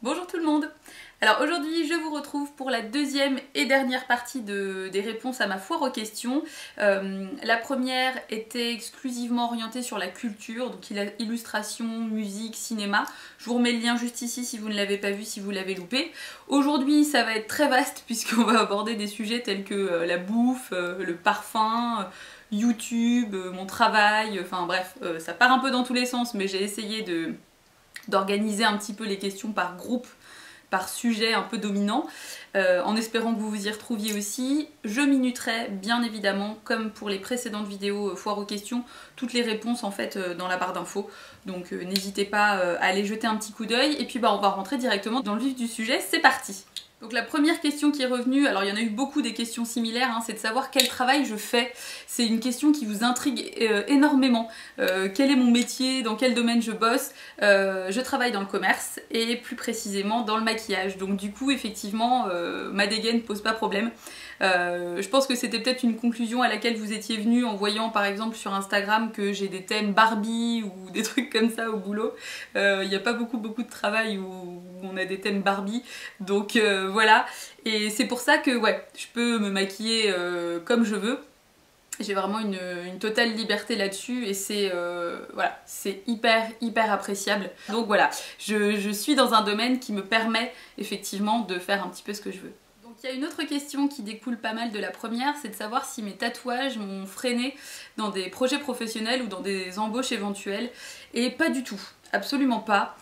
Bonjour tout le monde. Alors aujourd'hui je vous retrouve pour la deuxième et dernière partie des réponses à ma foire aux questions. La première était exclusivement orientée sur la culture, donc illustration, musique, cinéma. Je vous remets le lien juste ici si vous ne l'avez pas vu, si vous l'avez loupé. Aujourd'hui ça va être très vaste puisqu'on va aborder des sujets tels que la bouffe, le parfum, YouTube, mon travail, enfin bref, ça part un peu dans tous les sens mais j'ai essayé d'organiser un petit peu les questions par groupe, par sujet un peu dominant, en espérant que vous vous y retrouviez aussi. Je minuterai bien évidemment, comme pour les précédentes vidéos foire aux questions, toutes les réponses en fait dans la barre d'infos. Donc n'hésitez pas à aller jeter un petit coup d'œil. Et puis on va rentrer directement dans le vif du sujet, c'est parti. Donc la première question qui est revenue, alors il y en a eu beaucoup des questions similaires, c'est de savoir quel travail je fais. C'est une question qui vous intrigue énormément. Quel est mon métier, dans quel domaine je bosse? Je travaille dans le commerce et plus précisément dans le maquillage. Donc du coup effectivement ma dégaine pose pas problème. Je pense que c'était peut-être une conclusion à laquelle vous étiez venu en voyant par exemple sur Instagram que j'ai des thèmes Barbie ou des trucs comme ça au boulot. Il n'y a pas beaucoup de travail où on a des thèmes Barbie, donc voilà. Et c'est pour ça que ouais, je peux me maquiller comme je veux. J'ai vraiment une totale liberté là-dessus et c'est voilà, c'est hyper appréciable. Donc voilà, je suis dans un domaine qui me permet effectivement de faire un petit peu ce que je veux. Donc il y a une autre question qui découle pas mal de la première, c'est de savoir si mes tatouages m'ont freiné dans des projets professionnels ou dans des embauches éventuelles. Et pas du tout, absolument pas.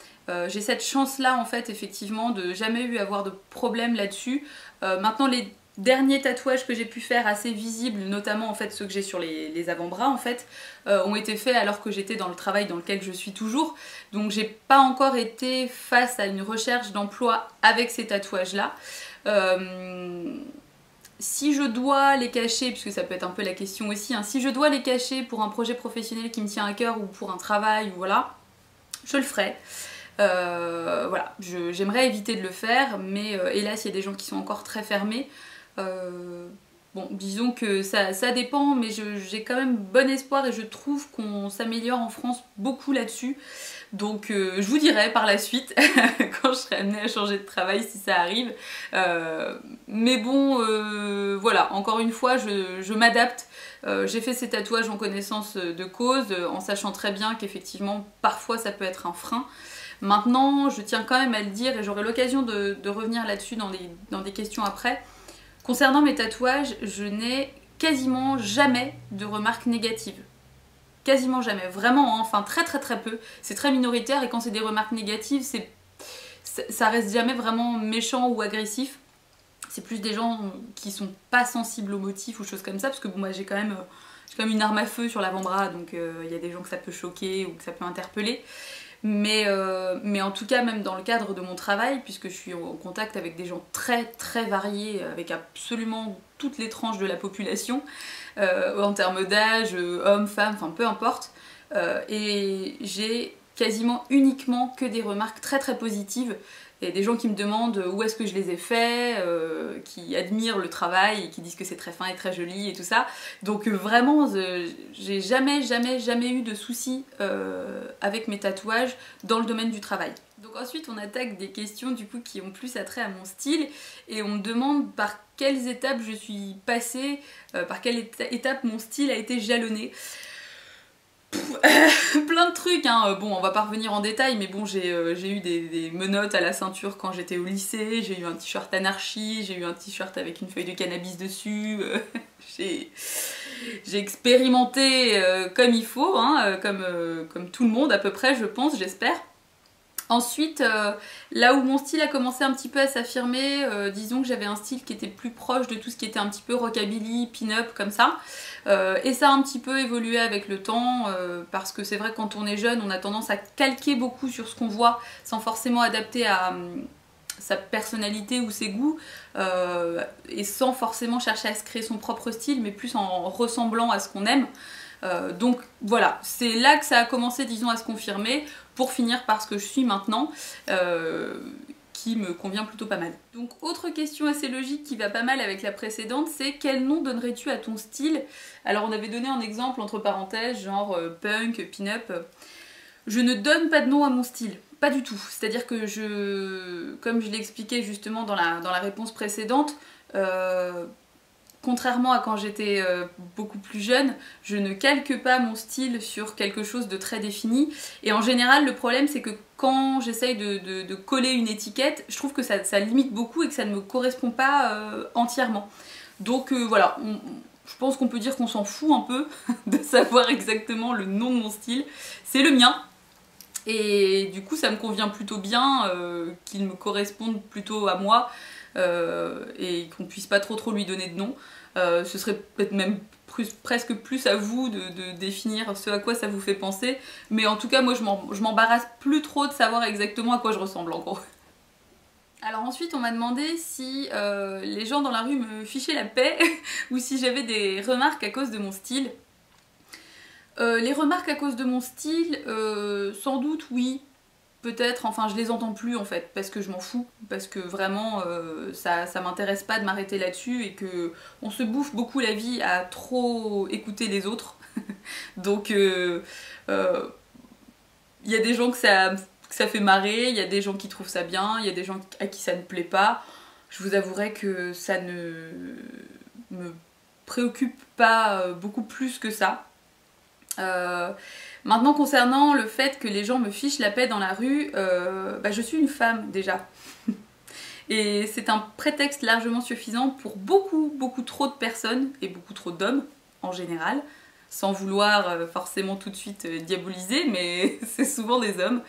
J'ai cette chance-là en fait effectivement de jamais avoir de problème là-dessus. Maintenant les derniers tatouages que j'ai pu faire assez visibles, notamment en fait ceux que j'ai sur les avant-bras en fait, ont été faits alors que j'étais dans le travail dans lequel je suis toujours. Donc j'ai pas encore été face à une recherche d'emploi avec ces tatouages-là. Si je dois les cacher, puisque ça peut être un peu la question aussi, si je dois les cacher pour un projet professionnel qui me tient à cœur ou pour un travail, ou voilà, je le ferai. Voilà, j'aimerais éviter de le faire, mais hélas il y a des gens qui sont encore très fermés. Bon, disons que ça dépend, mais j'ai quand même bon espoir et je trouve qu'on s'améliore en France beaucoup là-dessus. Donc je vous dirai par la suite quand je serai amenée à changer de travail si ça arrive. Mais bon, voilà, encore une fois, je m'adapte. J'ai fait ces tatouages en connaissance de cause, en sachant très bien qu'effectivement, parfois ça peut être un frein. Maintenant, je tiens quand même à le dire et j'aurai l'occasion de revenir là-dessus dans des questions après. Concernant mes tatouages, je n'ai quasiment jamais de remarques négatives. Quasiment jamais, vraiment, enfin très peu. C'est très minoritaire et quand c'est des remarques négatives, ça reste jamais vraiment méchant ou agressif. C'est plus des gens qui sont pas sensibles aux motifs ou choses comme ça, parce que bon, moi j'ai quand même une arme à feu sur l'avant-bras, donc il y a des gens que ça peut choquer ou que ça peut interpeller. Mais en tout cas, même dans le cadre de mon travail, puisque je suis en contact avec des gens très variés, avec absolument toutes les tranches de la population, en termes d'âge, hommes, femmes, enfin peu importe, et j'ai quasiment uniquement que des remarques très positives. Il y a des gens qui me demandent où est-ce que je les ai faits, qui admirent le travail et qui disent que c'est très fin et très joli et tout ça. Donc vraiment, j'ai jamais eu de soucis avec mes tatouages dans le domaine du travail. Donc ensuite, on attaque des questions du coup qui ont plus attrait à mon style et on me demande par quelles étapes je suis passée, par quelle étape mon style a été jalonné. Plein de trucs, Bon, on va pas revenir en détail, mais bon, j'ai eu des menottes à la ceinture quand j'étais au lycée, j'ai eu un t-shirt anarchie, j'ai eu un t-shirt avec une feuille de cannabis dessus, j'ai expérimenté comme il faut, comme tout le monde à peu près, je pense, j'espère. Ensuite, là où mon style a commencé un petit peu à s'affirmer, disons que j'avais un style qui était plus proche de tout ce qui était un petit peu rockabilly, pin-up, comme ça. Et ça a un petit peu évolué avec le temps, parce que c'est vrai que quand on est jeune, on a tendance à calquer beaucoup sur ce qu'on voit, sans forcément adapter à sa personnalité ou ses goûts, et sans forcément chercher à se créer son propre style, mais plus en ressemblant à ce qu'on aime. Donc voilà, c'est là que ça a commencé, disons, à se confirmer, pour finir par ce que je suis maintenant, qui me convient plutôt pas mal. Donc autre question assez logique qui va pas mal avec la précédente, c'est quel nom donnerais-tu à ton style? Alors on avait donné un exemple entre parenthèses, genre punk, pin-up. Je ne donne pas de nom à mon style. Pas du tout. C'est-à-dire que comme je l'ai expliqué justement dans la réponse précédente, contrairement à quand j'étais beaucoup plus jeune, je ne calque pas mon style sur quelque chose de très défini. Et en général, le problème, c'est que quand j'essaye de coller une étiquette, je trouve que ça limite beaucoup et que ça ne me correspond pas entièrement. Donc voilà, je pense qu'on peut dire qu'on s'en fout un peu de savoir exactement le nom de mon style. C'est le mien. Et du coup, ça me convient plutôt bien qu'il me corresponde plutôt à moi et qu'on puisse pas trop lui donner de nom. Ce serait peut-être même presque plus à vous de définir ce à quoi ça vous fait penser. Mais en tout cas, moi, je m'embarrasse plus trop de savoir exactement à quoi je ressemble, en gros. Alors ensuite, on m'a demandé si les gens dans la rue me fichaient la paix ou si j'avais des remarques à cause de mon style. Les remarques à cause de mon style, sans doute oui, peut-être, enfin je les entends plus en fait, parce que je m'en fous, parce que vraiment ça m'intéresse pas de m'arrêter là-dessus et que on se bouffe beaucoup la vie à trop écouter les autres. Donc il y a des gens que ça fait marrer, il y a des gens qui trouvent ça bien, il y a des gens à qui ça ne plaît pas. Je vous avouerai que ça ne me préoccupe pas beaucoup plus que ça. Maintenant, concernant le fait que les gens me fichent la paix dans la rue, je suis une femme déjà. Et c'est un prétexte largement suffisant pour beaucoup trop de personnes et beaucoup trop d'hommes en général, sans vouloir forcément tout de suite diaboliser, mais c'est souvent des hommes.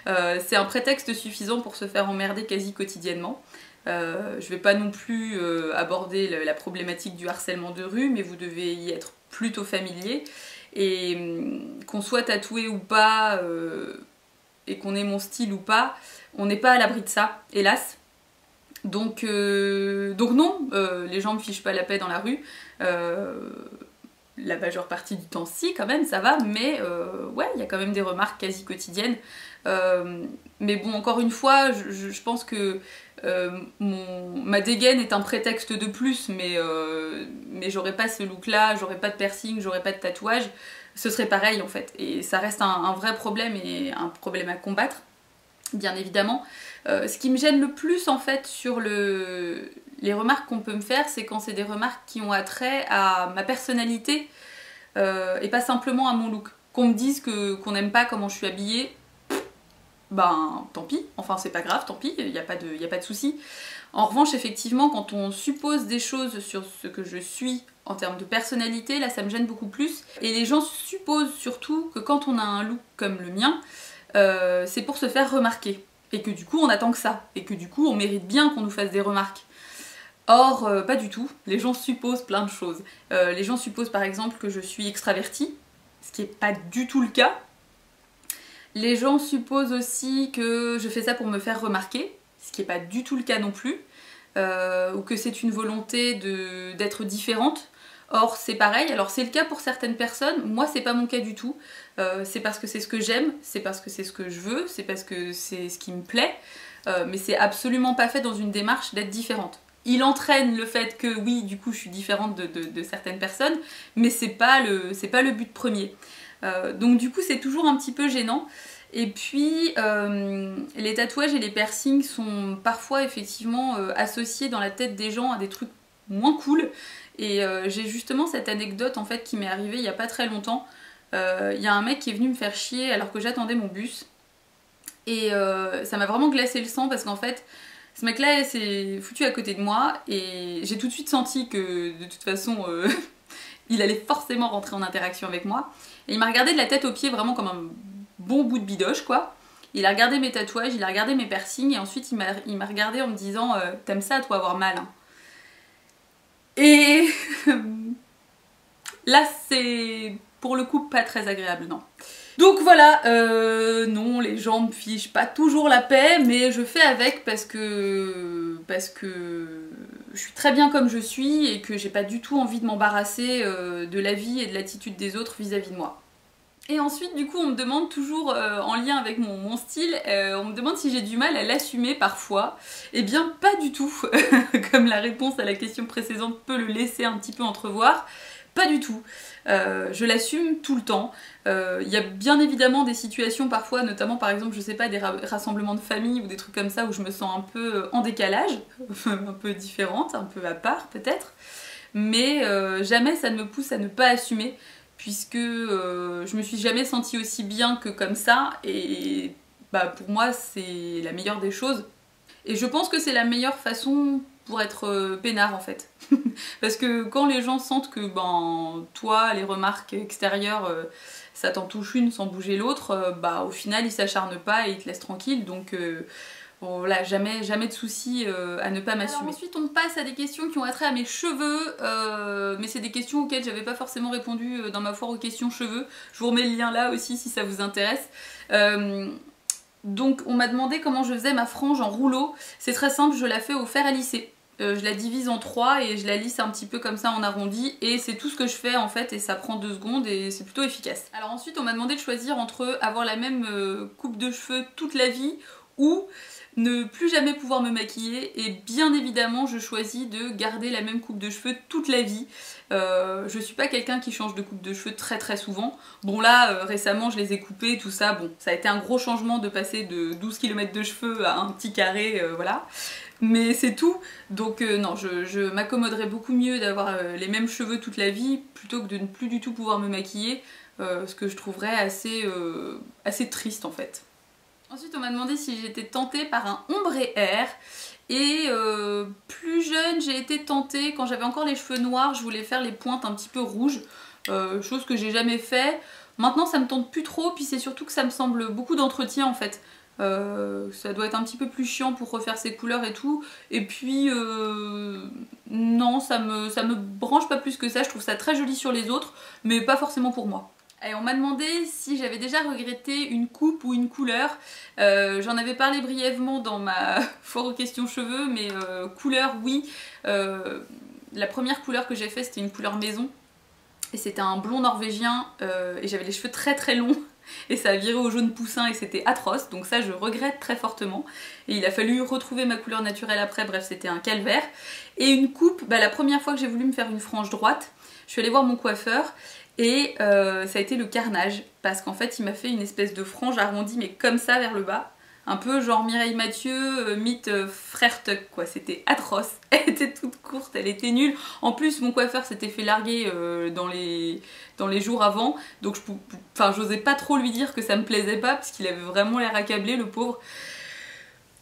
C'est un prétexte suffisant pour se faire emmerder quasi quotidiennement. Je vais pas non plus aborder la problématique du harcèlement de rue, mais vous devez y être plutôt familier. Et qu'on soit tatoué ou pas, et qu'on ait mon style ou pas, on n'est pas à l'abri de ça, hélas. Donc non, les gens me fichent pas la paix dans la rue. La majeure partie du temps, si, quand même, ça va, mais ouais, il y a quand même des remarques quasi quotidiennes. Mais bon, encore une fois, je pense que ma dégaine est un prétexte de plus, mais j'aurais pas ce look-là, j'aurais pas de piercing, j'aurais pas de tatouage, ce serait pareil en fait. Et ça reste un vrai problème et un problème à combattre, bien évidemment. Ce qui me gêne le plus en fait sur les remarques qu'on peut me faire, c'est quand c'est des remarques qui ont attrait à ma personnalité et pas simplement à mon look. Qu'on me dise qu'on n'aime pas comment je suis habillée, ben tant pis, enfin c'est pas grave, tant pis, il n'y a pas de souci. En revanche, effectivement, quand on suppose des choses sur ce que je suis en termes de personnalité, là ça me gêne beaucoup plus. Et les gens supposent surtout que quand on a un look comme le mien, c'est pour se faire remarquer. Et que du coup on attend que ça, et que du coup on mérite bien qu'on nous fasse des remarques. Or, pas du tout, les gens supposent plein de choses. Les gens supposent par exemple que je suis extravertie, ce qui n'est pas du tout le cas. Les gens supposent aussi que je fais ça pour me faire remarquer, ce qui n'est pas du tout le cas non plus, ou que c'est une volonté d'être différente. Or c'est pareil, alors c'est le cas pour certaines personnes, moi c'est pas mon cas du tout, c'est parce que c'est ce que j'aime, c'est parce que c'est ce que je veux, c'est parce que c'est ce qui me plaît, mais c'est absolument pas fait dans une démarche d'être différente. Il entraîne le fait que oui, du coup je suis différente de certaines personnes, mais c'est pas le but premier. Donc du coup c'est toujours un petit peu gênant. Et puis les tatouages et les piercings sont parfois effectivement associés dans la tête des gens à des trucs moins cool. Et j'ai justement cette anecdote en fait qui m'est arrivée il y a pas très longtemps. Il y a un mec qui est venu me faire chier alors que j'attendais mon bus. Et ça m'a vraiment glacé le sang parce qu'en fait ce mec là s'est foutu à côté de moi et j'ai tout de suite senti que de toute façon il allait forcément rentrer en interaction avec moi. Et il m'a regardé de la tête aux pieds vraiment comme un bon bout de bidoche quoi. Il a regardé mes tatouages, il a regardé mes piercings et ensuite il m'a regardé en me disant t'aimes ça toi avoir mal hein. Et là c'est pour le coup pas très agréable, non. Donc voilà, non, les gens me fichent pas toujours la paix, mais je fais avec parce que je suis très bien comme je suis et que j'ai pas du tout envie de m'embarrasser de la vie et de l'attitude des autres vis-à-vis de moi. Et ensuite, du coup, on me demande toujours, en lien avec mon style, on me demande si j'ai du mal à l'assumer parfois. Eh bien, pas du tout, comme la réponse à la question précédente peut le laisser un petit peu entrevoir. pas du tout. Je l'assume tout le temps. Il y a bien évidemment des situations parfois, notamment par exemple, je sais pas, des rassemblements de famille ou des trucs comme ça où je me sens un peu en décalage, un peu différente, un peu à part peut-être. Mais jamais ça ne me pousse à ne pas assumer, puisque je me suis jamais sentie aussi bien que comme ça, et bah, pour moi c'est la meilleure des choses. Et je pense que c'est la meilleure façon pour être peinard en fait. Parce que quand les gens sentent que ben, toi, les remarques extérieures, ça t'en touche une sans bouger l'autre, bah au final ils s'acharnent pas et ils te laissent tranquille, donc bon, voilà, jamais de soucis à ne pas m'assumer. Ensuite on passe à des questions qui ont attrait à mes cheveux, mais c'est des questions auxquelles j'avais pas forcément répondu dans ma foire aux questions cheveux. Je vous remets le lien là aussi si ça vous intéresse. Donc on m'a demandé comment je faisais ma frange en rouleau. C'est très simple, je la fais au fer à lisser. Je la divise en 3 et je la lisse un petit peu comme ça en arrondi, et c'est tout ce que je fais en fait, et ça prend 2 secondes et c'est plutôt efficace. Alors ensuite on m'a demandé de choisir entre avoir la même coupe de cheveux toute la vie ou ne plus jamais pouvoir me maquiller, et bien évidemment je choisis de garder la même coupe de cheveux toute la vie. Je suis pas quelqu'un qui change de coupe de cheveux très souvent. Bon là récemment je les ai coupés, tout ça, bon ça a été un gros changement de passer de 12 km de cheveux à un petit carré, voilà. Mais c'est tout, donc non, je m'accommoderais beaucoup mieux d'avoir les mêmes cheveux toute la vie plutôt que de ne plus du tout pouvoir me maquiller, ce que je trouverais assez triste en fait. Ensuite on m'a demandé si j'étais tentée par un ombre et air, et plus jeune j'ai été tentée, quand j'avais encore les cheveux noirs, je voulais faire les pointes un petit peu rouges, chose que j'ai jamais fait. Maintenant ça me tente plus trop, puis c'est surtout que ça me semble beaucoup d'entretien en fait. Ça doit être un petit peu plus chiant pour refaire ses couleurs et tout, et puis non, ça me branche pas plus que ça. Je trouve ça très joli sur les autres, mais pas forcément pour moi. Et on m'a demandé si j'avais déjà regretté une coupe ou une couleur. J'en avais parlé brièvement dans ma foire aux questions cheveux, mais couleur oui. La première couleur que j'ai fait c'était une couleur maison, et c'était un blond norvégien, et j'avais les cheveux très longs et ça a viré au jaune poussin et c'était atroce, donc ça je regrette très fortement, et il a fallu retrouver ma couleur naturelle après, bref c'était un calvaire. Et une coupe, bah, la première fois que j'ai voulu me faire une frange droite, je suis allée voir mon coiffeur et ça a été le carnage, parce qu'en fait il m'a fait une espèce de frange arrondie mais comme ça vers le bas, un peu genre Mireille Mathieu meet Frère Tuck quoi, c'était atroce. Elle était toute courte, elle était nulle. En plus mon coiffeur s'était fait larguer dans les jours avant, donc j'osais pas trop lui dire que ça me plaisait pas parce qu'il avait vraiment l'air accablé le pauvre.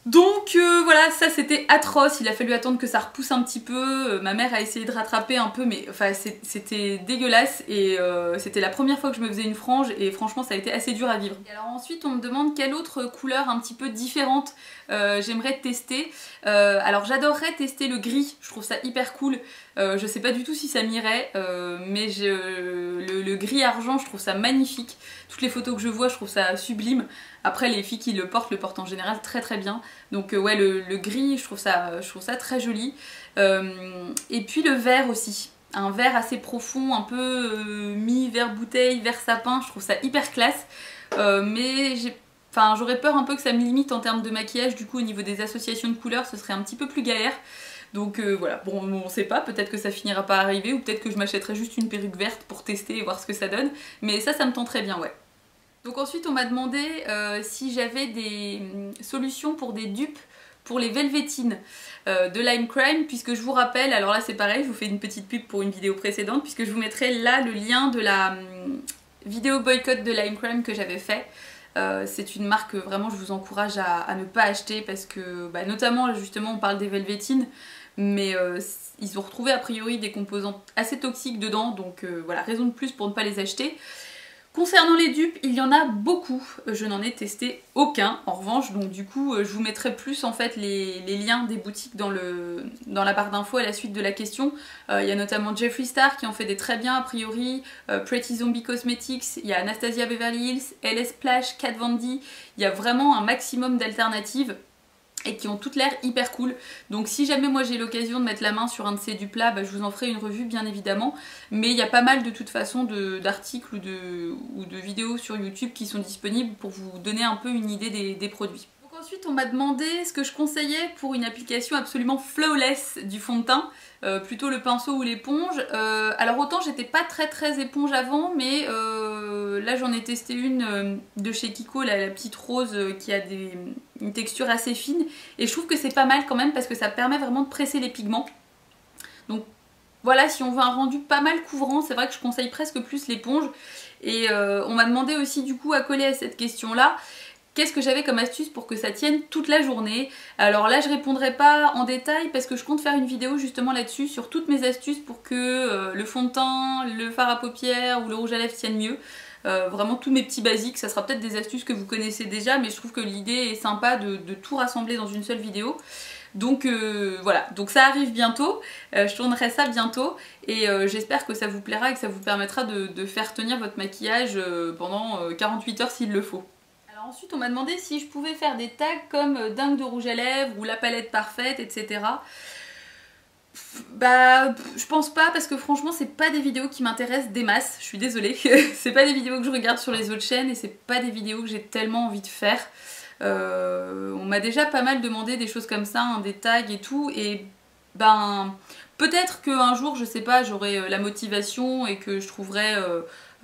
Donc voilà, ça c'était atroce, il a fallu attendre que ça repousse un petit peu, ma mère a essayé de rattraper un peu, mais enfin c'était dégueulasse, et c'était la première fois que je me faisais une frange et franchement ça a été assez dur à vivre. Et alors ensuite on me demande quelle autre couleur un petit peu différente j'aimerais tester. Alors j'adorerais tester le gris, je trouve ça hyper cool, je sais pas du tout si ça m'irait, mais le gris argent je trouve ça magnifique, toutes les photos que je vois je trouve ça sublime. Après les filles qui le portent en général très bien, donc ouais le gris je trouve ça très joli. Et puis le vert aussi, un vert assez profond, un peu mi-vert bouteille, vert sapin, je trouve ça hyper classe, mais j'aurais peur un peu que ça me limite en termes de maquillage, du coup au niveau des associations de couleurs ce serait un petit peu plus galère. Donc voilà, bon on sait pas, peut-être que ça finira par arriver, ou peut-être que je m'achèterai juste une perruque verte pour tester et voir ce que ça donne, mais ça me tenterait bien, ouais. Donc ensuite on m'a demandé si j'avais des solutions pour des dupes pour les Velvetines de Lime Crime, puisque je vous rappelle, alors là c'est pareil, je vous fais une petite pub pour une vidéo précédente, puisque je vous mettrai là le lien de la vidéo boycott de Lime Crime que j'avais fait. C'est une marque que vraiment je vous encourage à ne pas acheter, parce que bah, notamment justement on parle des Velvetines, mais ils ont retrouvé a priori des composants assez toxiques dedans, donc voilà, raison de plus pour ne pas les acheter. Concernant les dupes, il y en a beaucoup, je n'en ai testé aucun en revanche, donc du coup je vous mettrai plus en fait les liens des boutiques dans la barre d'infos à la suite de la question. Il y a notamment Jeffree Star qui en fait des très bien a priori, Pretty Zombie Cosmetics, il y a Anastasia Beverly Hills, LS Splash, Kat Von D, il y a vraiment un maximum d'alternatives et qui ont toutes l'air hyper cool. Donc si jamais moi j'ai l'occasion de mettre la main sur un de ces dupes là, bah, je vous en ferai une revue bien évidemment, mais il y a pas mal de toute façon d'articles ou de vidéos sur YouTube qui sont disponibles pour vous donner un peu une idée des produits. Donc Ensuite on m'a demandé ce que je conseillais pour une application absolument flawless du fond de teint, plutôt le pinceau ou l'éponge. Alors autant j'étais pas très éponge avant, mais là j'en ai testé une de chez Kiko, la petite rose qui a une texture assez fine, et je trouve que c'est pas mal quand même parce que ça permet vraiment de presser les pigments. Donc voilà, si on veut un rendu pas mal couvrant, c'est vrai que je conseille presque plus l'éponge. Et on m'a demandé aussi du coup à coller à cette question là, qu'est-ce que j'avais comme astuce pour que ça tienne toute la journée? Alors là je répondrai pas en détail parce que je compte faire une vidéo justement là-dessus sur toutes mes astuces pour que le fond de teint, le fard à paupières ou le rouge à lèvres tiennent mieux. Vraiment tous mes petits basiques, ça sera peut-être des astuces que vous connaissez déjà, mais je trouve que l'idée est sympa de tout rassembler dans une seule vidéo. Donc voilà, donc ça arrive bientôt, je tournerai ça bientôt et j'espère que ça vous plaira et que ça vous permettra de faire tenir votre maquillage pendant 48 heures s'il le faut. Alors ensuite on m'a demandé si je pouvais faire des tags comme dingue de rouge à lèvres ou la palette parfaite, etc. Bah je pense pas parce que franchement c'est pas des vidéos qui m'intéressent des masses, je suis désolée. C'est pas des vidéos que je regarde sur les autres chaînes et c'est pas des vidéos que j'ai tellement envie de faire. On m'a déjà pas mal demandé des choses comme ça, hein, des tags et tout, et ben peut-être qu'un jour, je sais pas, j'aurai la motivation et que je trouverai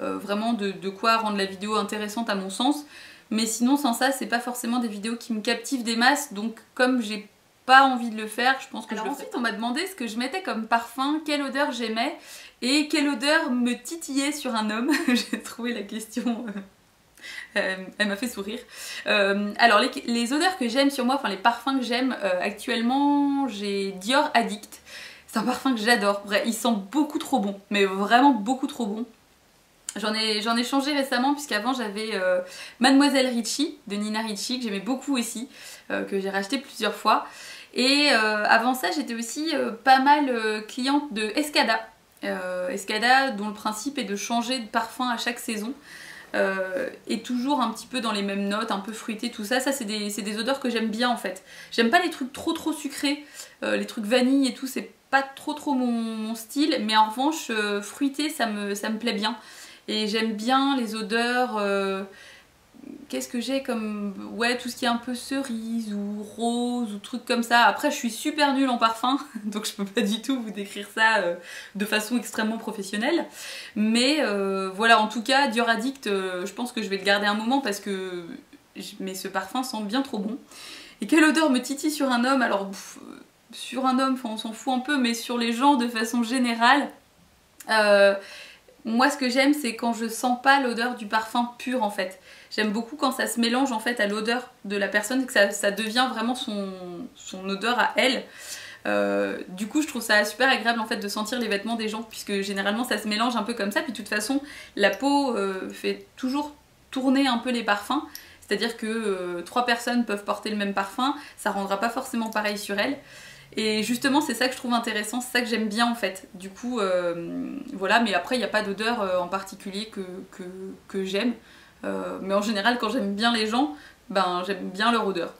vraiment de quoi rendre la vidéo intéressante à mon sens, mais sinon sans ça c'est pas forcément des vidéos qui me captivent des masses, donc comme j'ai pas envie de le faire, je pense que je le fais. Ensuite on m'a demandé ce que je mettais comme parfum, quelle odeur j'aimais et quelle odeur me titillait sur un homme. J'ai trouvé la question... elle m'a fait sourire. Alors les odeurs que j'aime sur moi, enfin les parfums que j'aime actuellement, j'ai Dior Addict. C'est un parfum que j'adore. Bref, il sent beaucoup trop bon, mais vraiment beaucoup trop bon. J'en ai changé récemment puisqu'avant j'avais Mademoiselle Ricci de Nina Ricci que j'aimais beaucoup aussi, que j'ai racheté plusieurs fois. Et avant ça j'étais aussi pas mal cliente de Escada. Escada dont le principe est de changer de parfum à chaque saison. Et toujours un petit peu dans les mêmes notes, un peu fruité, tout ça. Ça c'est des odeurs que j'aime bien en fait. J'aime pas les trucs trop sucrés, les trucs vanille et tout, c'est pas trop mon style, mais en revanche fruité ça me plaît bien. Et j'aime bien les odeurs, qu'est-ce que j'ai comme... Ouais, tout ce qui est un peu cerise ou rose ou trucs comme ça. Après je suis super nulle en parfum, donc je peux pas du tout vous décrire ça de façon extrêmement professionnelle. Mais voilà, en tout cas, Dior Addict, je pense que je vais le garder un moment parce que... Mais ce parfum sent bien trop bon. Et quelle odeur me titille sur un homme? Alors, sur un homme, on s'en fout un peu, mais sur les gens de façon générale... Moi ce que j'aime c'est quand je sens pas l'odeur du parfum pur en fait. J'aime beaucoup quand ça se mélange en fait à l'odeur de la personne et que ça devient vraiment son odeur à elle. Du coup je trouve ça super agréable en fait de sentir les vêtements des gens puisque généralement ça se mélange un peu comme ça, puis de toute façon la peau fait toujours tourner un peu les parfums. C'est-à-dire que 3 personnes peuvent porter le même parfum, ça rendra pas forcément pareil sur elle. Et justement c'est ça que je trouve intéressant, c'est ça que j'aime bien en fait. Du coup voilà, mais après il n'y a pas d'odeur en particulier que j'aime. Mais en général quand j'aime bien les gens, ben j'aime bien leur odeur.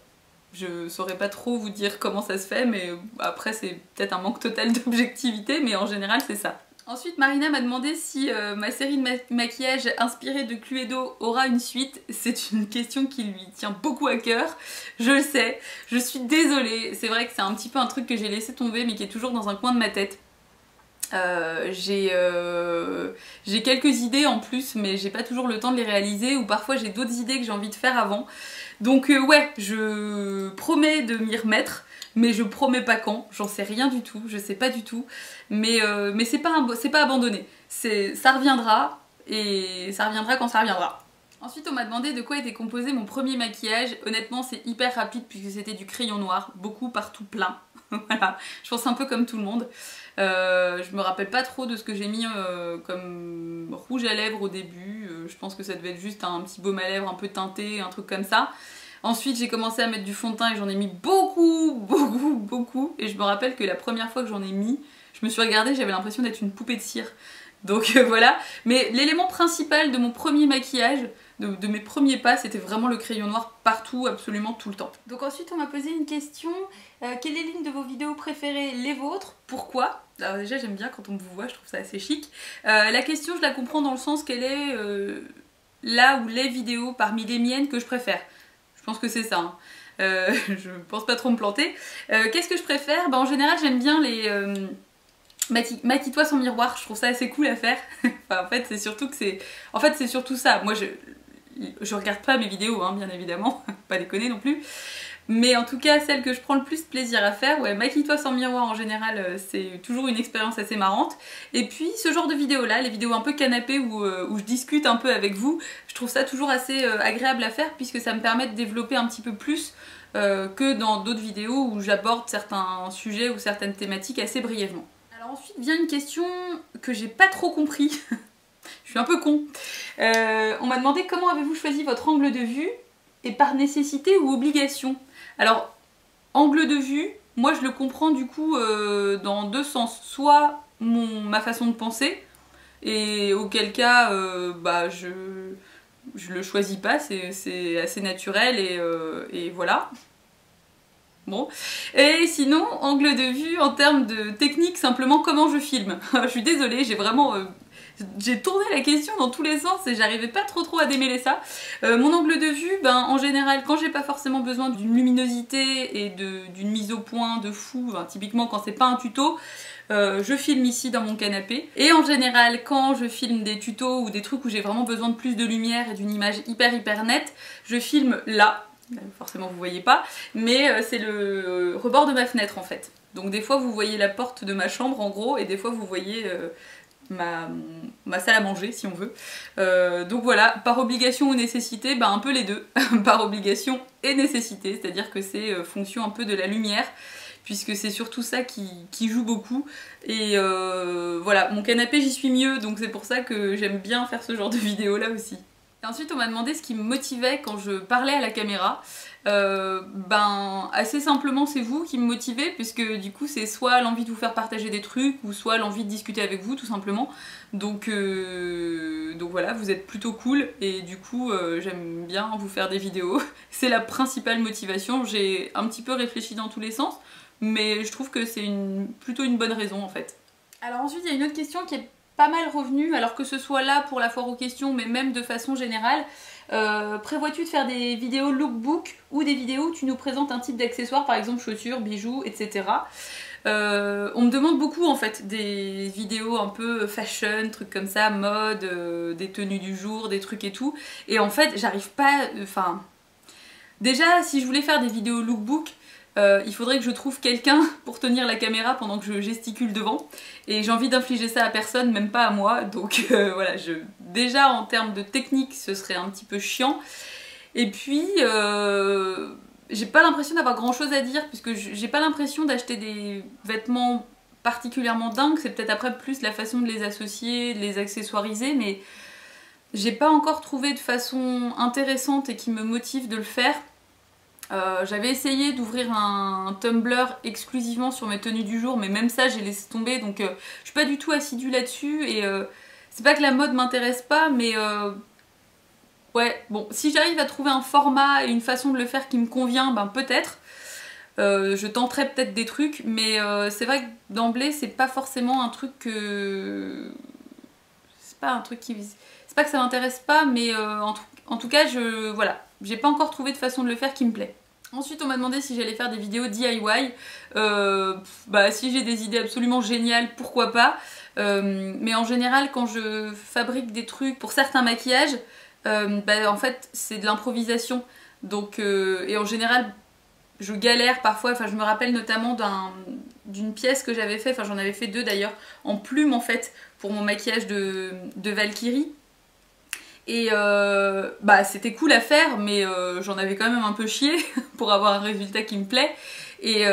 Je saurais pas trop vous dire comment ça se fait, mais après c'est peut-être un manque total d'objectivité, mais en général c'est ça. Ensuite Marina m'a demandé si ma série de maquillage inspirée de Cluedo aura une suite. C'est une question qui lui tient beaucoup à cœur, je le sais, je suis désolée. C'est vrai que c'est un petit peu un truc que j'ai laissé tomber mais qui est toujours dans un coin de ma tête. J'ai quelques idées en plus mais j'ai pas toujours le temps de les réaliser, ou parfois j'ai d'autres idées que j'ai envie de faire avant. Donc ouais, je promets de m'y remettre. Mais je promets pas quand, j'en sais rien du tout, je sais pas du tout. Mais c'est pas abandonné. Ça reviendra, et ça reviendra quand ça reviendra. Ensuite on m'a demandé de quoi était composé mon premier maquillage. Honnêtement c'est hyper rapide puisque c'était du crayon noir, beaucoup partout plein. Voilà, je pense un peu comme tout le monde. Je me rappelle pas trop de ce que j'ai mis comme rouge à lèvres au début. Je pense que ça devait être juste un petit baume à lèvres un peu teinté, un truc comme ça. Ensuite j'ai commencé à mettre du fond de teint et j'en ai mis beaucoup. Et je me rappelle que la première fois que j'en ai mis, je me suis regardée, j'avais l'impression d'être une poupée de cire. Donc voilà. Mais l'élément principal de mon premier maquillage, de mes premiers pas, c'était vraiment le crayon noir partout, absolument tout le temps. Donc ensuite on m'a posé une question. Quelle est l'une de vos vidéos préférées, les vôtres? Pourquoi? Alors déjà j'aime bien quand on vous voit, je trouve ça assez chic. La question je la comprends dans le sens qu'elle est là ou les vidéos parmi les miennes que je préfère. Je pense que c'est ça. Hein. je pense pas trop me planter. Qu'est-ce que je préfère? En général j'aime bien les maquille-toi sans miroir, je trouve ça assez cool à faire. Enfin, en fait c'est surtout que c'est... En fait c'est surtout ça, moi je regarde pas mes vidéos hein, bien évidemment, pas déconner non plus. Mais en tout cas, celle que je prends le plus plaisir à faire, ouais, maquille-toi sans miroir en général, c'est toujours une expérience assez marrante. Et puis ce genre de vidéos là, les vidéos un peu canapé où je discute un peu avec vous, je trouve ça toujours assez agréable à faire puisque ça me permet de développer un petit peu plus que dans d'autres vidéos où j'aborde certains sujets ou certaines thématiques assez brièvement. Alors ensuite vient une question que j'ai pas trop compris, je suis un peu con. On m'a demandé comment avez-vous choisi votre angle de vue et par nécessité ou obligation. Alors, angle de vue, moi je le comprends du coup dans deux sens. Soit ma façon de penser, et auquel cas je le choisis pas, c'est assez naturel et voilà. Bon. Et sinon, angle de vue en termes de technique, simplement comment je filme. Je suis désolée, j'ai tourné la question dans tous les sens et j'arrivais pas trop à démêler ça. Mon angle de vue, en général, quand j'ai pas forcément besoin d'une luminosité et d'une mise au point de fou, typiquement quand c'est pas un tuto, je filme ici dans mon canapé. Et en général, quand je filme des tutos ou des trucs où j'ai vraiment besoin de plus de lumière et d'une image hyper nette, je filme là. Forcément vous voyez pas, mais c'est le rebord de ma fenêtre en fait. Donc des fois vous voyez la porte de ma chambre en gros, et des fois vous voyez ma salle à manger si on veut. Donc voilà, par obligation ou nécessité, un peu les deux. Par obligation et nécessité, c'est-à-dire que c'est fonction un peu de la lumière, puisque c'est surtout ça qui joue beaucoup. Et voilà, mon canapé j'y suis mieux, donc c'est pour ça que j'aime bien faire ce genre de vidéo là aussi. Et ensuite on m'a demandé ce qui me motivait quand je parlais à la caméra. Assez simplement c'est vous qui me motivez, puisque du coup c'est soit l'envie de vous faire partager des trucs ou soit l'envie de discuter avec vous tout simplement. Donc voilà, vous êtes plutôt cool et du coup j'aime bien vous faire des vidéos. C'est la principale motivation. J'ai un petit peu réfléchi dans tous les sens, mais je trouve que c'est plutôt une bonne raison en fait. Alors ensuite il y a une autre question qui est pas mal revenue, alors que ce soit là pour la foire aux questions, mais même de façon générale. Prévois-tu de faire des vidéos lookbook ou des vidéos où tu nous présentes un type d'accessoires, par exemple chaussures, bijoux, etc. On me demande beaucoup en fait des vidéos un peu fashion, trucs comme ça, mode, des tenues du jour, des trucs et tout. Et en fait j'arrive pas... déjà si je voulais faire des vidéos lookbook, il faudrait que je trouve quelqu'un pour tenir la caméra pendant que je gesticule devant, et j'ai envie d'infliger ça à personne, même pas à moi, donc voilà, déjà en termes de technique ce serait un petit peu chiant, et puis j'ai pas l'impression d'avoir grand chose à dire, puisque j'ai pas l'impression d'acheter des vêtements particulièrement dingues, c'est peut-être après plus la façon de les associer, de les accessoiriser, mais j'ai pas encore trouvé de façon intéressante et qui me motive de le faire. J'avais essayé d'ouvrir un Tumblr exclusivement sur mes tenues du jour, mais même ça j'ai laissé tomber, donc je suis pas du tout assidue là-dessus, et c'est pas que la mode m'intéresse pas, mais ouais, bon, si j'arrive à trouver un format et une façon de le faire qui me convient, peut-être. Je tenterai peut-être des trucs, mais c'est vrai que d'emblée c'est pas forcément un truc que... C'est pas un truc qui... C'est pas que ça m'intéresse pas, mais en tout cas, voilà, j'ai pas encore trouvé de façon de le faire qui me plaît. Ensuite on m'a demandé si j'allais faire des vidéos DIY. Si j'ai des idées absolument géniales, pourquoi pas. Mais en général quand je fabrique des trucs pour certains maquillages, en fait c'est de l'improvisation. Donc, et en général je galère parfois, je me rappelle notamment d'une pièce que j'avais fait, j'en avais fait deux d'ailleurs, en plume en fait, pour mon maquillage de Valkyrie. Et c'était cool à faire, mais j'en avais quand même un peu chié pour avoir un résultat qui me plaît, et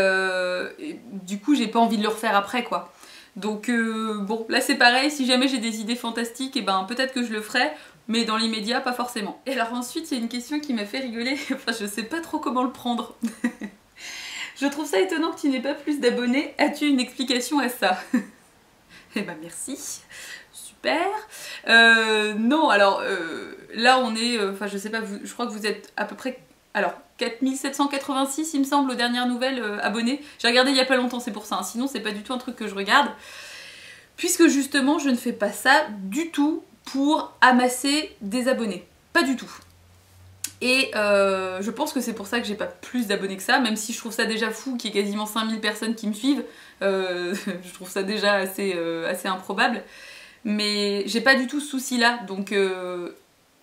du coup j'ai pas envie de le refaire après quoi. Donc bon, là c'est pareil, si jamais j'ai des idées fantastiques, et peut-être que je le ferai, mais dans l'immédiat pas forcément. Et alors ensuite il y a une question qui m'a fait rigoler, je sais pas trop comment le prendre. Je trouve ça étonnant que tu n'aies pas plus d'abonnés, as-tu une explication à ça? Eh merci. Super. Non, alors là on est, je sais pas, je crois que vous êtes à peu près, alors 4786 il me semble aux dernières nouvelles abonnés. J'ai regardé il y a pas longtemps, c'est pour ça, hein. Sinon c'est pas du tout un truc que je regarde, puisque justement je ne fais pas ça du tout pour amasser des abonnés, pas du tout. Et je pense que c'est pour ça que j'ai pas plus d'abonnés que ça, même si je trouve ça déjà fou qu'il y ait quasiment 5000 personnes qui me suivent. Je trouve ça déjà assez improbable. Mais j'ai pas du tout ce souci-là, donc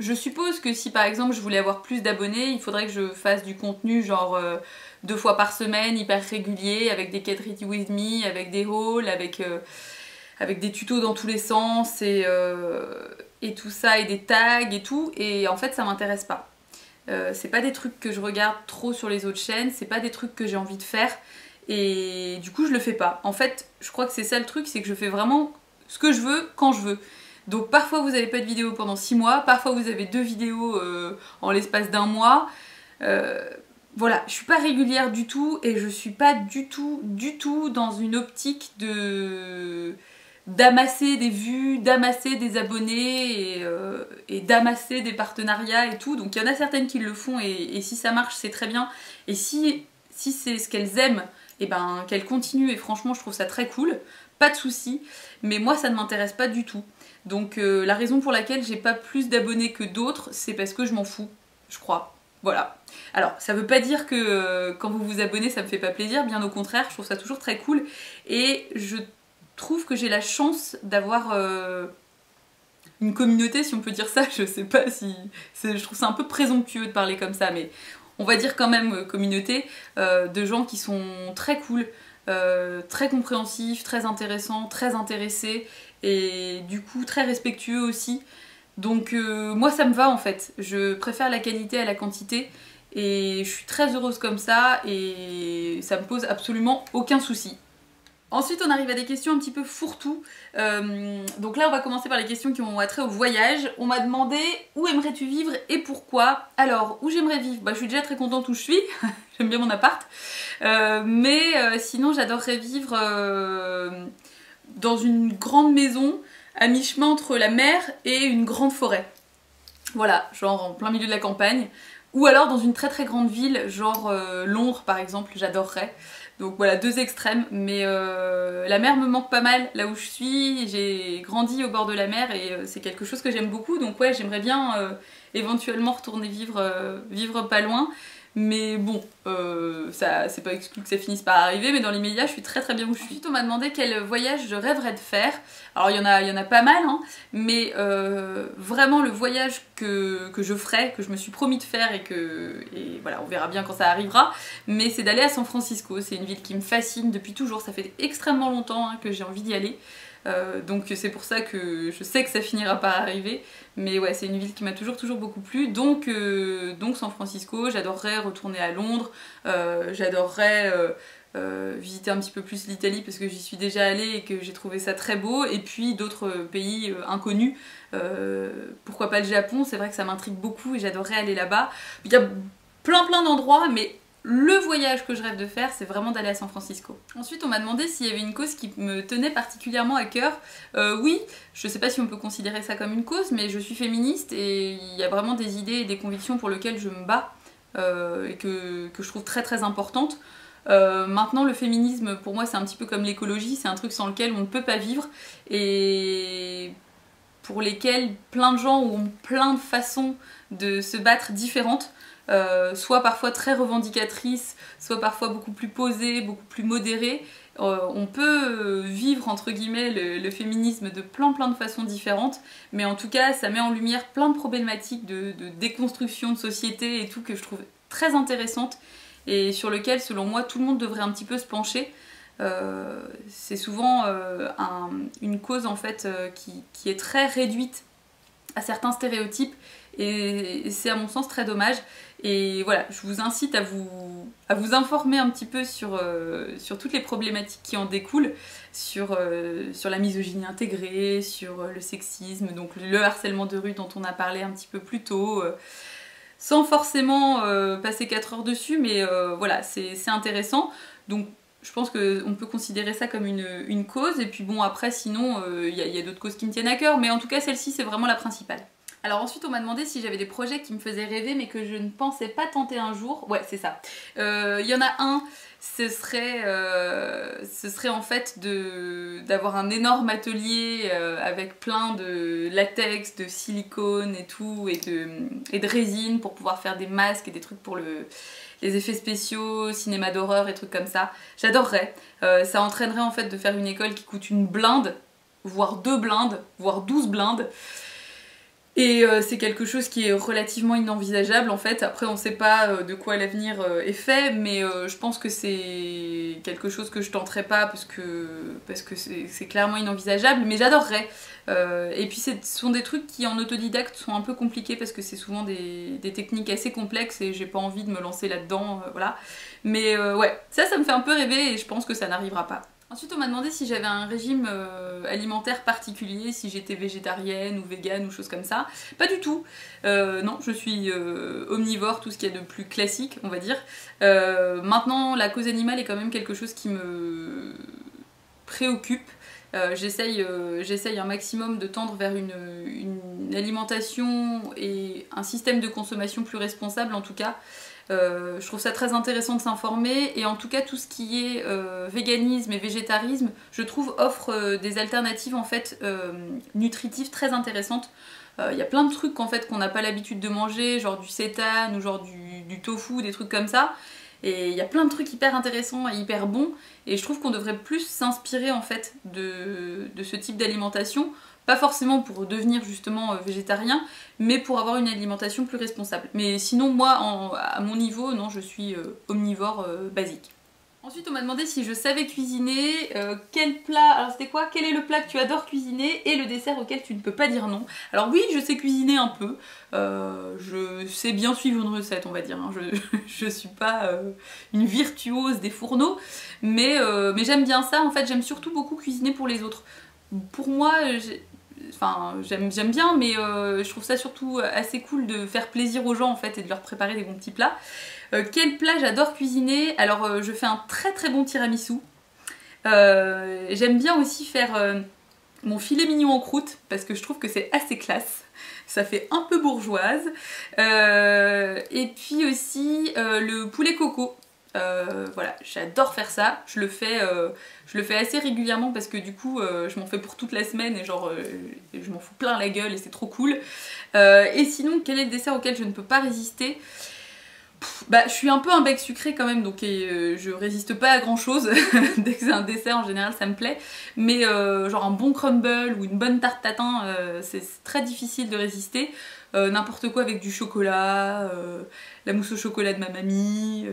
je suppose que si par exemple je voulais avoir plus d'abonnés, il faudrait que je fasse du contenu genre 2 fois par semaine, hyper régulier, avec des Get Ready With Me, avec des hauls, avec des tutos dans tous les sens et tout ça, et des tags et tout, et en fait ça m'intéresse pas. C'est pas des trucs que je regarde trop sur les autres chaînes, c'est pas des trucs que j'ai envie de faire, et du coup je le fais pas. En fait, je crois que c'est ça le truc, c'est que je fais vraiment ce que je veux, quand je veux. Donc parfois vous avez pas de vidéo pendant 6 mois, parfois vous avez 2 vidéos en l'espace d'un mois. Voilà, je suis pas régulière du tout et je suis pas du tout dans une optique d'amasser des vues, d'amasser des abonnés et d'amasser des partenariats et tout. Donc il y en a certaines qui le font et si ça marche c'est très bien. Et si c'est ce qu'elles aiment, et ben qu'elles continuent, et franchement je trouve ça très cool, pas de soucis. Mais moi ça ne m'intéresse pas du tout. Donc la raison pour laquelle j'ai pas plus d'abonnés que d'autres, c'est parce que je m'en fous, je crois. Voilà. Alors, ça veut pas dire que quand vous vous abonnez, ça me fait pas plaisir, bien au contraire, je trouve ça toujours très cool. Et je trouve que j'ai la chance d'avoir une communauté, si on peut dire ça, je sais pas si... Je trouve ça un peu présomptueux de parler comme ça, mais on va dire quand même communauté de gens qui sont très cool, très compréhensifs, très intéressants, très intéressés, et du coup très respectueux aussi. Donc moi ça me va en fait, je préfère la qualité à la quantité et je suis très heureuse comme ça et ça me pose absolument aucun souci. Ensuite on arrive à des questions un petit peu fourre-tout. Donc là on va commencer par les questions qui ont attrait au voyage. On m'a demandé où aimerais-tu vivre et pourquoi. Alors où j'aimerais vivre, bah, je suis déjà très contente où je suis, j'aime bien mon appart. Mais sinon j'adorerais vivre dans une grande maison à mi-chemin entre la mer et une grande forêt. Voilà, genre en plein milieu de la campagne. Ou alors dans une très très grande ville, genre Londres par exemple, j'adorerais. Donc voilà, 2 extrêmes, mais la mer me manque pas mal là où je suis. J'ai grandi au bord de la mer et c'est quelque chose que j'aime beaucoup. Donc ouais, j'aimerais bien éventuellement retourner vivre pas loin. Mais bon, ça c'est pas exclu que ça finisse par arriver, mais dans l'immédiat je suis très très bien où je suis. Ensuite on m'a demandé quel voyage je rêverais de faire. Alors il y en a pas mal, hein, mais vraiment le voyage que je ferai, que je me suis promis de faire et voilà, on verra bien quand ça arrivera, mais c'est d'aller à San Francisco. C'est une ville qui me fascine depuis toujours, ça fait extrêmement longtemps que j'ai envie d'y aller. Donc c'est pour ça que je sais que ça finira par arriver, mais ouais, c'est une ville qui m'a toujours beaucoup plu, donc San Francisco. J'adorerais retourner à Londres, j'adorerais visiter un petit peu plus l'Italie parce que j'y suis déjà allée et que j'ai trouvé ça très beau, et puis d'autres pays inconnus, pourquoi pas le Japon, c'est vrai que ça m'intrigue beaucoup et j'adorerais aller là-bas. Il y a plein d'endroits, mais le voyage que je rêve de faire, c'est vraiment d'aller à San Francisco. Ensuite, on m'a demandé s'il y avait une cause qui me tenait particulièrement à cœur. Oui, je sais pas si on peut considérer ça comme une cause, mais je suis féministe et il y a vraiment des idées et des convictions pour lesquelles je me bats et que je trouve très très importantes. Maintenant, le féminisme, pour moi, c'est un petit peu comme l'écologie, c'est un truc sans lequel on ne peut pas vivre et pour lesquels plein de gens ont plein de façons de se battre différentes. Soit parfois très revendicatrice, soit parfois beaucoup plus posée, beaucoup plus modérée. On peut vivre entre guillemets le féminisme de plein de façons différentes, mais en tout cas ça met en lumière plein de problématiques de déconstruction de société et tout que je trouve très intéressantes et sur lequel selon moi tout le monde devrait un petit peu se pencher. C'est souvent une cause en fait qui est très réduite à certains stéréotypes et c'est à mon sens très dommage. Et voilà, je vous incite à vous informer un petit peu sur toutes les problématiques qui en découlent, sur la misogynie intégrée, sur le sexisme, donc le harcèlement de rue dont on a parlé un petit peu plus tôt, sans forcément passer 4 heures dessus, mais voilà, c'est intéressant. Donc je pense qu'on peut considérer ça comme une cause, et puis bon après sinon il y a d'autres causes qui me tiennent à cœur, mais en tout cas celle-ci c'est vraiment la principale. Alors ensuite on m'a demandé si j'avais des projets qui me faisaient rêver mais que je ne pensais pas tenter un jour. Ouais, c'est ça. Il y en a un, ce serait en fait d'avoir un énorme atelier avec plein de latex, de silicone et tout, et de résine pour pouvoir faire des masques et des trucs pour les effets spéciaux, cinéma d'horreur et trucs comme ça. J'adorerais. Ça entraînerait en fait de faire une école qui coûte une blinde, voire 2 blindes, voire 12 blindes. Et c'est quelque chose qui est relativement inenvisageable en fait. Après on sait pas de quoi l'avenir est fait, mais je pense que c'est quelque chose que je tenterai pas parce que c'est clairement inenvisageable, mais j'adorerais. Et puis ce sont des trucs qui en autodidacte sont un peu compliqués parce que c'est souvent des techniques assez complexes et j'ai pas envie de me lancer là-dedans, voilà. Mais ouais, ça me fait un peu rêver et je pense que ça n'arrivera pas. Ensuite on m'a demandé si j'avais un régime alimentaire particulier, si j'étais végétarienne ou végane ou choses comme ça. Pas du tout. Non, je suis omnivore, tout ce qu'il y a de plus classique, on va dire. Maintenant, la cause animale est quand même quelque chose qui me préoccupe. J'essaye un maximum de tendre vers une alimentation et un système de consommation plus responsable en tout cas. Je trouve ça très intéressant de s'informer et en tout cas tout ce qui est véganisme et végétarisme je trouve offre des alternatives en fait nutritives très intéressantes. Y a plein de trucs en fait qu'on n'a pas l'habitude de manger, genre du seitan ou genre du tofu, des trucs comme ça. Et il y a plein de trucs hyper intéressants et hyper bons et je trouve qu'on devrait plus s'inspirer en fait de ce type d'alimentation. Pas forcément pour devenir justement végétarien, mais pour avoir une alimentation plus responsable. Mais sinon, moi, à mon niveau, non, je suis omnivore basique. Ensuite, on m'a demandé si je savais cuisiner, quel plat... Alors c'était quoi? Quel est le plat que tu adores cuisiner et le dessert auquel tu ne peux pas dire non? Alors oui, je sais cuisiner un peu. Je sais bien suivre une recette, on va dire. Hein. Je suis pas une virtuose des fourneaux, mais j'aime bien ça. En fait, j'aime surtout beaucoup cuisiner pour les autres. Pour moi, enfin, j'aime bien, mais je trouve ça surtout assez cool de faire plaisir aux gens en fait et de leur préparer des bons petits plats. Quel plat j'adore cuisiner? Alors je fais un très très bon tiramisu. J'aime bien aussi faire mon filet mignon en croûte parce que je trouve que c'est assez classe. Ça fait un peu bourgeoise. Et puis aussi le poulet coco. Voilà, j'adore faire ça. Je le fais assez régulièrement parce que du coup je m'en fais pour toute la semaine et genre je m'en fous plein la gueule et c'est trop cool. Et sinon, quel est le dessert auquel je ne peux pas résister? Bah, je suis un peu un bec sucré quand même, donc je résiste pas à grand chose. Dès que c'est un dessert, en général, ça me plaît. Mais genre un bon crumble ou une bonne tarte tatin, c'est très difficile de résister. N'importe quoi avec du chocolat, la mousse au chocolat de ma mamie,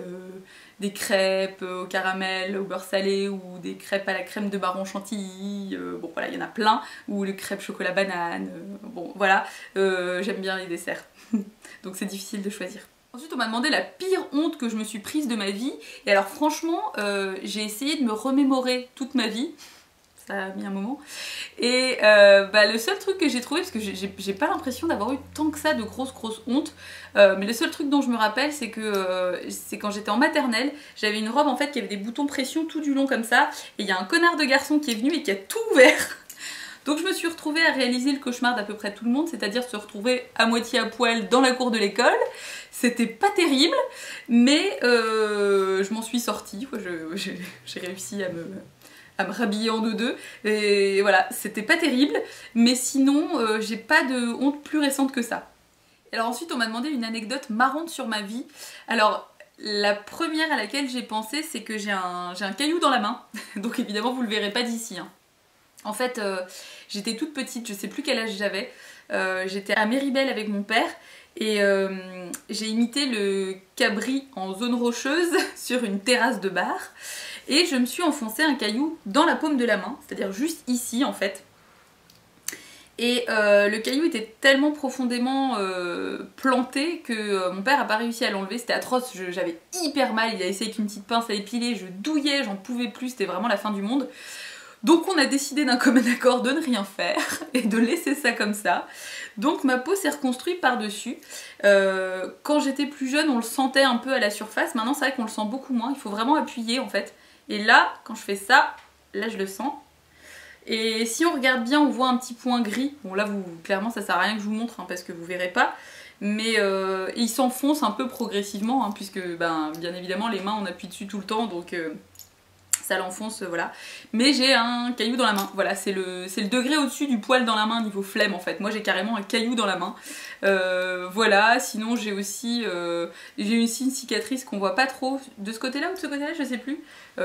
des crêpes au caramel, au beurre salé ou des crêpes à la crème de marron chantilly. Bon, voilà, il y en a plein. Ou les crêpes chocolat banane. Bon, voilà, j'aime bien les desserts. Donc c'est difficile de choisir. Ensuite on m'a demandé la pire honte que je me suis prise de ma vie et alors franchement j'ai essayé de me remémorer toute ma vie, ça a mis un moment, et bah, le seul truc que j'ai trouvé, parce que j'ai pas l'impression d'avoir eu tant que ça de grosses hontes, mais le seul truc dont je me rappelle c'est que c'est quand j'étais en maternelle, j'avais une robe en fait qui avait des boutons pression tout du long comme ça et il y a un connard de garçon qui est venu et qui a tout ouvert. Donc je me suis retrouvée à réaliser le cauchemar d'à peu près tout le monde, c'est-à-dire se retrouver à moitié à poil dans la cour de l'école. C'était pas terrible, mais je m'en suis sortie. J'ai réussi à me rhabiller en deux. Et voilà, c'était pas terrible, mais sinon j'ai pas de honte plus récente que ça. Alors ensuite on m'a demandé une anecdote marrante sur ma vie. Alors la première à laquelle j'ai pensé, c'est que j'ai un caillou dans la main. Donc évidemment vous le verrez pas d'ici. Hein. En fait, j'étais toute petite, je sais plus quel âge j'avais. J'étais à Méribel avec mon père et j'ai imité le cabri en zone rocheuse sur une terrasse de bar. Et je me suis enfoncé un caillou dans la paume de la main, c'est-à-dire juste ici en fait. Et le caillou était tellement profondément planté que mon père n'a pas réussi à l'enlever, c'était atroce, j'avais hyper mal, il a essayé avec une petite pince à épiler, je douillais, j'en pouvais plus, c'était vraiment la fin du monde. Donc on a décidé d'un commun accord de ne rien faire et de laisser ça comme ça. Donc ma peau s'est reconstruite par-dessus. Quand j'étais plus jeune, on le sentait un peu à la surface. Maintenant c'est vrai qu'on le sent beaucoup moins. Il faut vraiment appuyer en fait. Et là, quand je fais ça, là je le sens. Et si on regarde bien, on voit un petit point gris. Bon là, clairement, ça sert à rien que je vous montre hein, parce que vous verrez pas. Mais il s'enfonce un peu progressivement, hein, puisque ben, bien évidemment les mains on appuie dessus tout le temps, donc ça l'enfonce, voilà. Mais j'ai un caillou dans la main, voilà, c'est le degré au-dessus du poil dans la main niveau flemme en fait. Moi j'ai carrément un caillou dans la main. Voilà, sinon j'ai aussi une cicatrice qu'on voit pas trop, de ce côté-là ou de ce côté-là, je sais plus,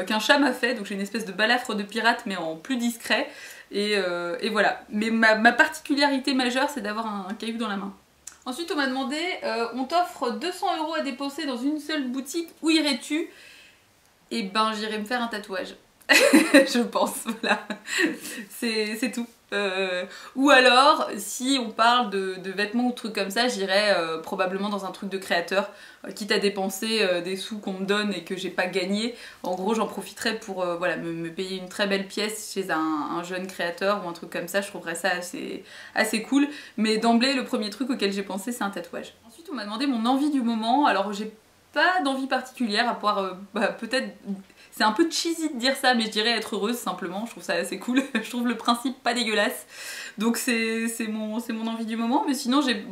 qu'un chat m'a fait, donc j'ai une espèce de balafre de pirate mais en plus discret. Et voilà, mais ma particularité majeure c'est d'avoir un caillou dans la main. Ensuite on m'a demandé, on t'offre 200 € à dépenser dans une seule boutique, où irais-tu? Et ben j'irai me faire un tatouage. Je pense, voilà. C'est tout. Ou alors, si on parle de vêtements ou de trucs comme ça, j'irais probablement dans un truc de créateur, quitte à dépenser des sous qu'on me donne et que j'ai pas gagné. En gros, j'en profiterais pour voilà, me payer une très belle pièce chez un jeune créateur ou un truc comme ça. Je trouverais ça assez cool. Mais d'emblée, le premier truc auquel j'ai pensé, c'est un tatouage. Ensuite, on m'a demandé mon envie du moment. Alors, j'ai pas d'envie particulière, à part peut-être... C'est un peu cheesy de dire ça, mais je dirais être heureuse simplement, je trouve ça assez cool, je trouve le principe pas dégueulasse. Donc c'est mon envie du moment, mais sinon j'ai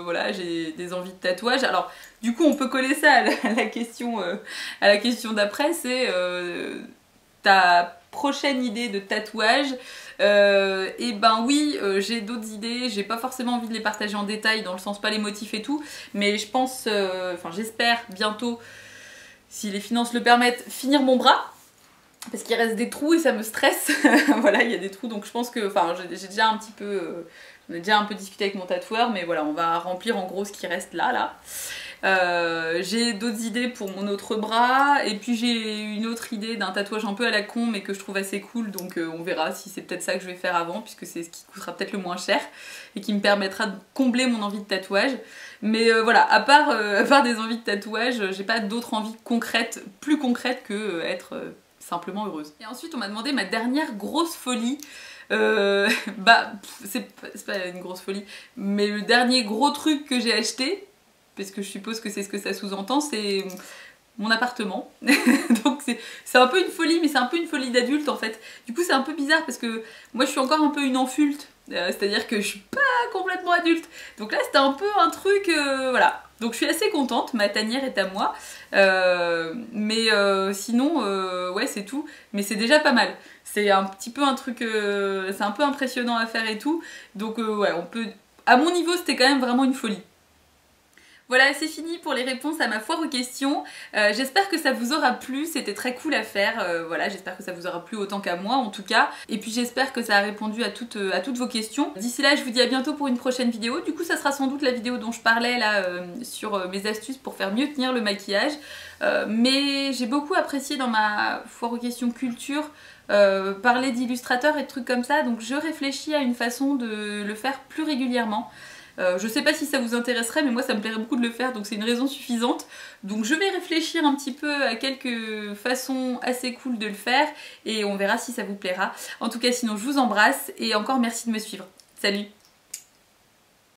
voilà, j'ai des envies de tatouage. Alors du coup on peut coller ça à la question d'après, c'est ta prochaine idée de tatouage. Et ben oui, j'ai d'autres idées, j'ai pas forcément envie de les partager en détail, dans le sens pas les motifs et tout, mais je pense, enfin j'espère bientôt, si les finances le permettent, finir mon bras, parce qu'il reste des trous et ça me stresse. Voilà, il y a des trous, donc je pense que, enfin j'ai déjà un petit peu, on a déjà un peu discuté avec mon tatoueur, mais voilà, on va remplir en gros ce qui reste là. J'ai d'autres idées pour mon autre bras, et puis j'ai une autre idée d'un tatouage un peu à la con mais que je trouve assez cool, donc on verra si c'est peut-être ça que je vais faire avant, puisque c'est ce qui coûtera peut-être le moins cher et qui me permettra de combler mon envie de tatouage. Mais voilà, à part des envies de tatouage, j'ai pas d'autres envies concrètes, plus concrètes que être simplement heureuse. Et ensuite on m'a demandé ma dernière grosse folie. Bah c'est pas une grosse folie, mais le dernier gros truc que j'ai acheté, parce que je suppose que c'est ce que ça sous-entend, c'est mon appartement. Donc c'est un peu une folie, mais c'est un peu une folie d'adulte en fait. Du coup c'est un peu bizarre parce que moi je suis encore un peu une enfulte, c'est-à-dire que je suis pas complètement adulte. Donc là c'était un peu un truc, voilà. Donc je suis assez contente, ma tanière est à moi. Mais sinon, ouais c'est tout. Mais c'est déjà pas mal. C'est un petit peu un truc, c'est un peu impressionnant à faire et tout. Donc ouais, on peut... À mon niveau c'était quand même vraiment une folie. Voilà, c'est fini pour les réponses à ma foire aux questions. J'espère que ça vous aura plu, c'était très cool à faire. Voilà, j'espère que ça vous aura plu autant qu'à moi en tout cas. Et puis j'espère que ça a répondu à toutes vos questions. D'ici là, je vous dis à bientôt pour une prochaine vidéo. Du coup, ça sera sans doute la vidéo dont je parlais là sur mes astuces pour faire mieux tenir le maquillage. Mais j'ai beaucoup apprécié dans ma foire aux questions culture parler d'illustrateurs et de trucs comme ça. Donc je réfléchis à une façon de le faire plus régulièrement. Je sais pas si ça vous intéresserait, mais moi ça me plairait beaucoup de le faire, donc c'est une raison suffisante. Donc je vais réfléchir un petit peu à quelques façons assez cool de le faire et on verra si ça vous plaira. En tout cas sinon je vous embrasse et encore merci de me suivre. Salut!